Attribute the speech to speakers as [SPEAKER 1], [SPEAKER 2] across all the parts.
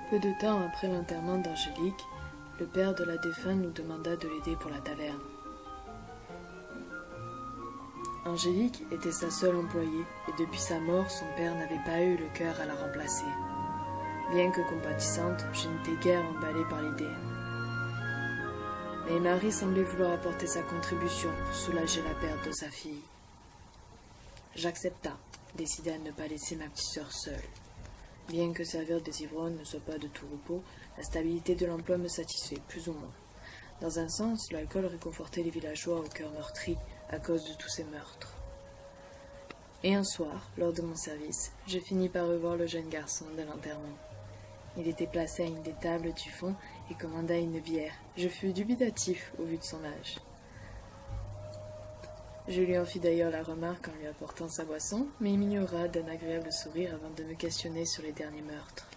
[SPEAKER 1] Peu de temps après l'enterrement d'Angélique, le père de la défunte nous demanda de l'aider pour la taverne. Angélique était sa seule employée et depuis sa mort, son père n'avait pas eu le cœur à la remplacer. Bien que compatissante, je n'étais guère emballée par l'idée. Mais Marie semblait vouloir apporter sa contribution pour soulager la perte de sa fille. J'accepta, décidé à ne pas laisser ma petite sœur seule. Bien que servir des ivrognes ne soit pas de tout repos, la stabilité de l'emploi me satisfait, plus ou moins. Dans un sens, l'alcool réconfortait les villageois au cœur meurtri à cause de tous ces meurtres. Et un soir, lors de mon service, je finis par revoir le jeune garçon de l'enterrement. Il était placé à une des tables du fond et commanda une bière. Je fus dubitatif au vu de son âge. Je lui en fis d'ailleurs la remarque en lui apportant sa boisson, mais il m'ignora d'un agréable sourire avant de me questionner sur les derniers meurtres.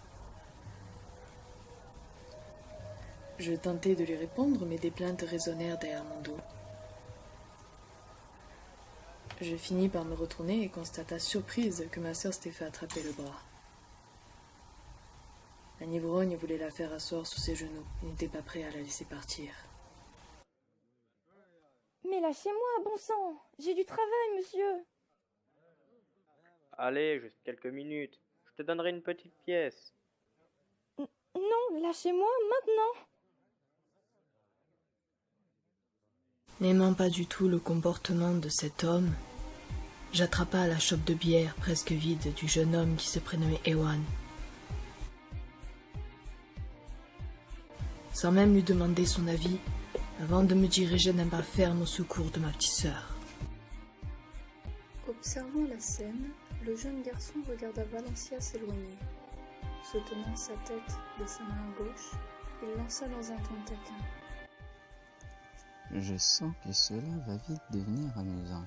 [SPEAKER 1] Je tentai de lui répondre, mais des plaintes résonnèrent derrière mon dos. Je finis par me retourner et constata surprise que ma sœur s'était fait attraper le bras. Un ivrogne voulait la faire asseoir sur ses genoux. Il n'était pas prêt à la laisser partir.
[SPEAKER 2] Mais lâchez-moi, bon sang! J'ai du travail, monsieur!
[SPEAKER 3] Allez, juste quelques minutes. Je te donnerai une petite pièce.
[SPEAKER 2] Non, lâchez-moi maintenant!
[SPEAKER 1] N'aimant pas du tout le comportement de cet homme, j'attrapa la chope de bière presque vide du jeune homme qui se prénommait Ewan. Sans même lui demander son avis, avant de me diriger d'un pas ferme au secours de ma petite sœur.
[SPEAKER 4] Observant la scène, le jeune garçon regarda Valencia s'éloigner. Se tenant sa tête de sa main gauche, il lança dans un ton taquin.
[SPEAKER 5] Je sens que cela va vite devenir amusant.